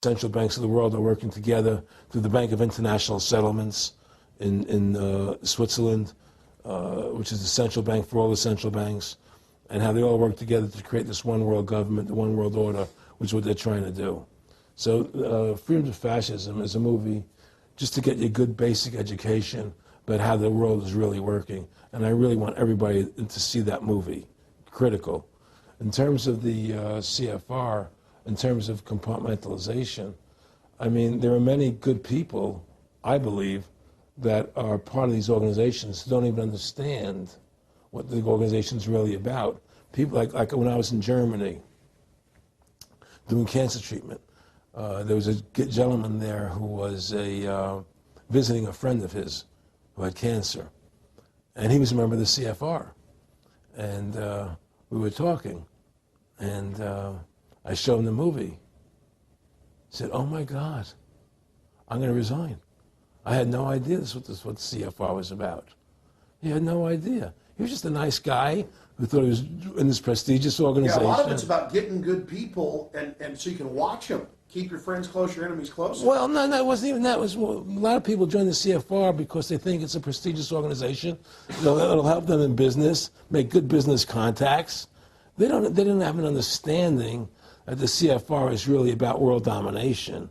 central banks of the world are working together through the Bank of International Settlements in Switzerland, which is the central bank for all the central banks, and how they all work together to create this one world government, the one world order, which is what they're trying to do. So Freedom of Fascism is a movie just to get you a good basic education about how the world is really working. And I really want everybody to see that movie, critical. In terms of the CFR, in terms of compartmentalization, I mean, there are many good people, I believe, that are part of these organizations who don't even understand what the organization's really about. People like when I was in Germany doing cancer treatment, there was a gentleman there who was visiting a friend of his who had cancer. And he was a member of the CFR. And we were talking. And I showed him the movie. He said, "Oh my God, I'm going to resign. I had no idea this was what the CFR was about." He had no idea. He was just a nice guy who thought he was in this prestigious organization. Yeah, a lot of it's about getting good people, and so you can watch them. Keep your friends close, your enemies close. Well, no, it wasn't even that. It was, a lot of people join the CFR because they think it's a prestigious organization. It'll help them in business, make good business contacts. They didn't have an understanding that the CFR is really about world domination,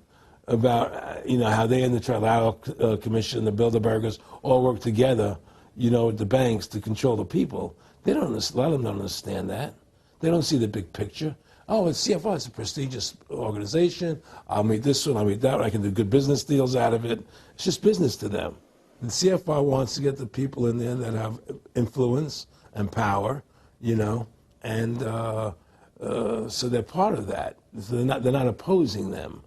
about how they and the Trilateral Commission, the Bilderbergers all work together, with the banks to control the people. A lot of them don't understand that. They don't see the big picture. Oh, it's CFR, it's a prestigious organization. I'll meet this one, I'll meet that one. I can do good business deals out of it. It's just business to them. The CFR wants to get the people in there that have influence and power, and so they're part of that. So they're not opposing them,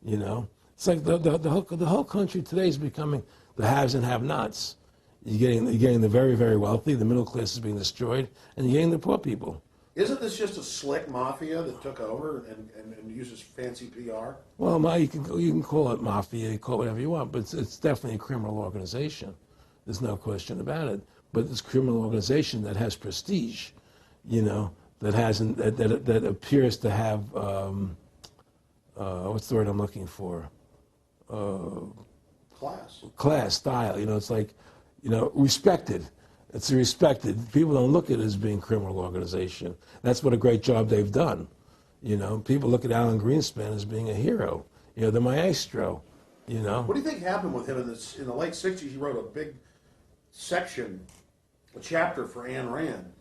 It's like the whole country today is becoming the haves and have-nots. You're getting the very, very wealthy, the middle class is being destroyed, and you're getting the poor people. Isn't this just a slick mafia that took over and uses fancy PR? Well, you can call it mafia, you call it whatever you want, but it's definitely a criminal organization. There's no question about it. But it's a criminal organization that has prestige, that appears to have what's the word I'm looking for? Class, style. It's like, respected. It's respected. People don't look at it as being a criminal organization. That's what a great job they've done. People look at Alan Greenspan as being a hero. The maestro. What do you think happened with him in the late '60s? He wrote a big section, a chapter for Ayn Rand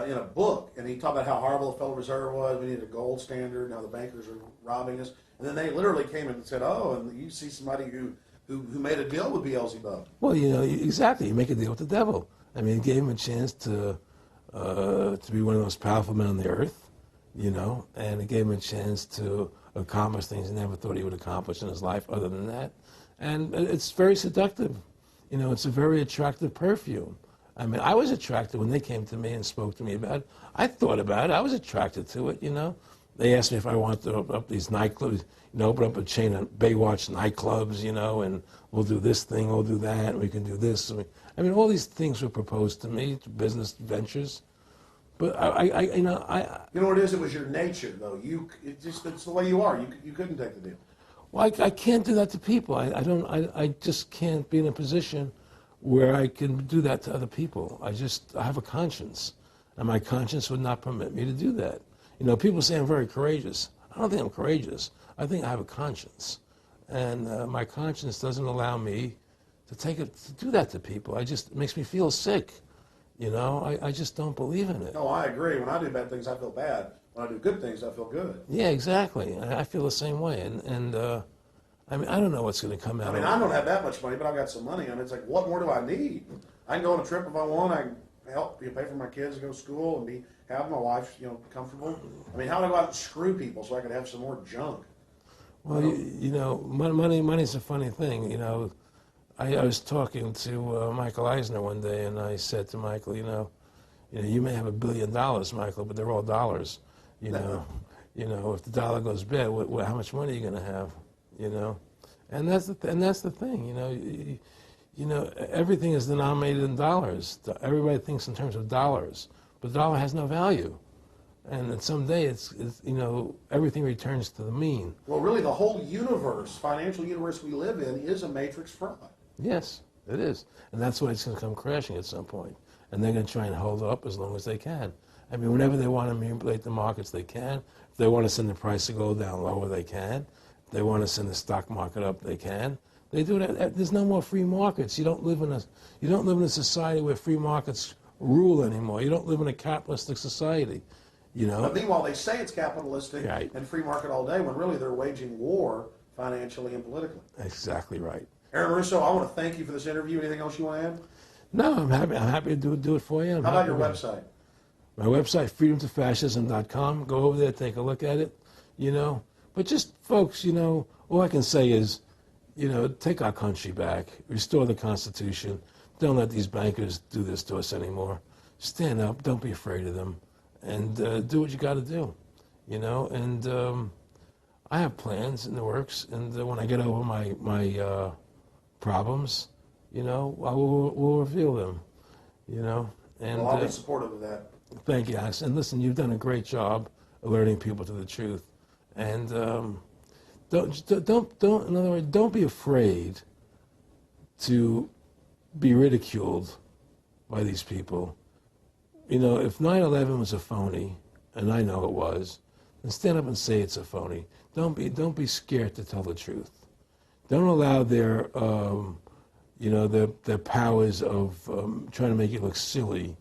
in a book, and he talked about how horrible the Federal Reserve was. We needed a gold standard. Now the bankers are robbing us. And then they literally came in and said, "Oh, and you see somebody who made a deal with Beelzebub." Well, exactly. You make a deal with the devil. I mean, it gave him a chance to be one of the most powerful men on the earth, and it gave him a chance to accomplish things he never thought he would accomplish in his life other than that. And it's very seductive. It's a very attractive perfume. I mean, I was attracted when they came to me and spoke to me about it. I thought about it. I was attracted to it, They asked me if I wanted to open up these nightclubs, open up a chain of Baywatch nightclubs, and we'll do this thing, we'll do that, and we can do this. I mean, all these things were proposed to me, business ventures. But You know what it is? It was your nature, though. It's the way you are. You couldn't take the deal. Well, I can't do that to people. I just can't be in a position where I can do that to other people. I have a conscience, and my conscience would not permit me to do that. People say I'm very courageous. I don't think I'm courageous. I think I have a conscience, and my conscience doesn't allow me to do that to people. It makes me feel sick. I just don't believe in it. No, I agree. When I do bad things, I feel bad. When I do good things, I feel good. Yeah, exactly. I feel the same way, and I mean, I don't know what's going to come out. I mean, I don't have that much money, but I've got some money, and it's like, what more do I need? I can go on a trip if I want. I can help pay for my kids to go to school and have my life, comfortable. I mean, how do I go out and screw people so I can have some more junk? Well, money's a funny thing. I was talking to Michael Eisner one day, and I said to Michael, you may have $1 billion, Michael, but they're all dollars. If the dollar goes bad, how much money are you going to have? And that's the thing. Everything is denominated in dollars. Everybody thinks in terms of dollars, but the dollar has no value. And then someday it's everything returns to the mean. Well, really, the whole universe, financial universe we live in, is a matrix fraud. Yes, it is. And that's why it's going to come crashing at some point. And they're going to try and hold it up as long as they can. I mean, whenever they want to manipulate the markets, they can. If they want to send the price to go down lower, they can. If they want to send the stock market up, they can. They do that. There's no more free markets. You don't live in a society where free markets rule anymore. You don't live in a capitalistic society. But meanwhile, they say it's capitalistic Right. and free market all day, when really they're waging war financially and politically. Exactly right. Aaron Russo, I want to thank you for this interview. Anything else you want to add? No, I'm happy to do it for you. How about your website? My website, freedomtofascism.com. Go over there, take a look at it, But just, folks, all I can say is, take our country back, restore the Constitution. Don't let these bankers do this to us anymore. Stand up, don't be afraid of them, and do what you got to do, And I have plans in the works, and when I get over my problems, we'll reveal them, And Well, I'll be supportive of that. thank you, Alex. And listen, you've done a great job alerting people to the truth. And in other words, don't be afraid to be ridiculed by these people. If 9/11 was a phony, and I know it was, then stand up and say it's a phony. Don't be scared to tell the truth. Don't allow their powers of trying to make you look silly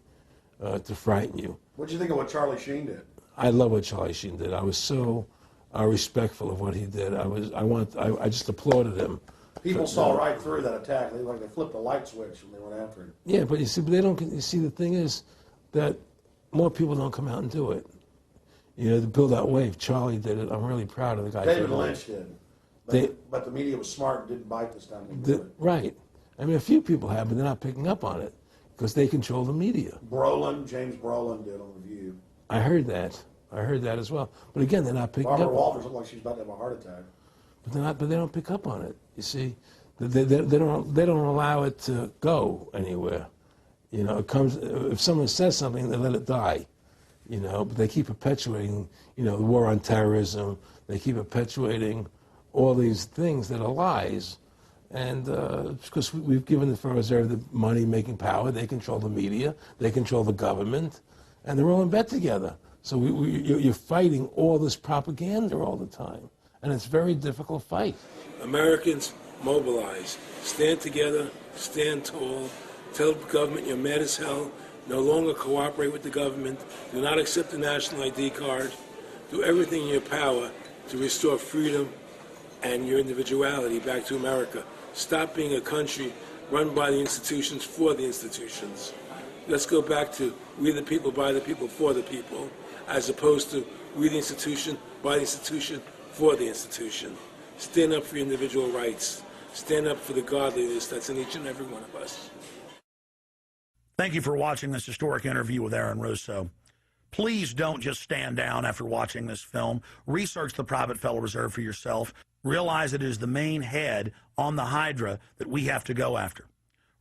to frighten you. What do you think of what Charlie Sheen did? I love what Charlie Sheen did. I was so respectful of what he did. I just applauded him. People saw right through that attack. They flipped a light switch when they went after him. Yeah, but they don't. You see, the thing is that more people don't come out and do it. To build that wave. Charlie did it. I'm really proud of the guy. David Lynch did. But the media was smart and didn't bite this time. Right. I mean, a few people have, but they're not picking up on it because they control the media. James Brolin did on The View. I heard that as well. But again, they're not picking up. Barbara Walters looked like she's about to have a heart attack. But they don't pick up on it. You see, they don't allow it to go anywhere. It comes if someone says something, they let it die. But they keep perpetuating, the war on terrorism. They keep perpetuating all these things that are lies. And because we've given the Federal Reserve the money-making power, they control the media, they control the government, and they're all in bed together. So you're fighting all this propaganda all the time, and it's a very difficult fight. Americans, mobilize. Stand together, stand tall. Tell the government you're mad as hell. No longer cooperate with the government. Do not accept the national ID card. Do everything in your power to restore freedom and your individuality back to America. Stop being a country run by the institutions for the institutions. Let's go back to we the people, by the people, for the people, as opposed to we the institution, by the institution, for the institution. Stand up for your individual rights. Stand up for the godliness that's in each and every one of us. Thank you for watching this historic interview with Aaron Russo. Please don't just stand down after watching this film. Research the private Federal Reserve for yourself. Realize it is the main head on the Hydra that we have to go after.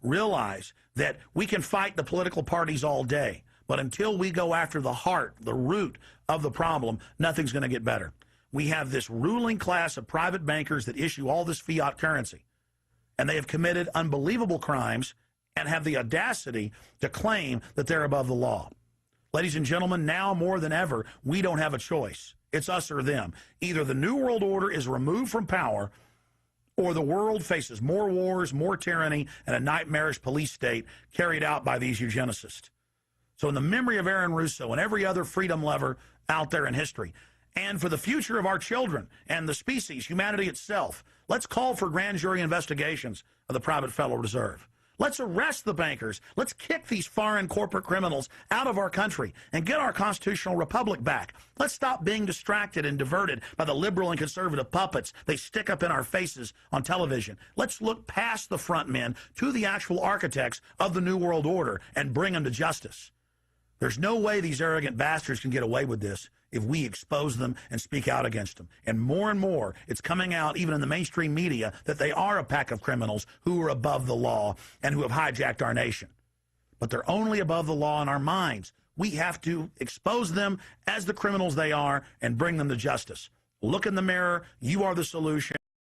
Realize that we can fight the political parties all day, but until we go after the heart, the root of the problem, nothing's going to get better. We have this ruling class of private bankers that issue all this fiat currency, and they have committed unbelievable crimes and have the audacity to claim that they're above the law. Ladies and gentlemen, now more than ever, we don't have a choice. It's us or them. Either the New World Order is removed from power, or the world faces more wars, more tyranny, and a nightmarish police state carried out by these eugenicists. So in the memory of Aaron Russo and every other freedom lover out there in history, and for the future of our children and the species, humanity itself, let's call for grand jury investigations of the private Federal Reserve. Let's arrest the bankers. Let's kick these foreign corporate criminals out of our country and get our constitutional republic back. Let's stop being distracted and diverted by the liberal and conservative puppets they stick up in our faces on television. Let's look past the front men to the actual architects of the New World Order and bring them to justice. There's no way these arrogant bastards can get away with this if we expose them and speak out against them. And more, it's coming out even in the mainstream media that they are a pack of criminals who are above the law and who have hijacked our nation. But they're only above the law in our minds. We have to expose them as the criminals they are and bring them to justice. Look in the mirror. You are the solution.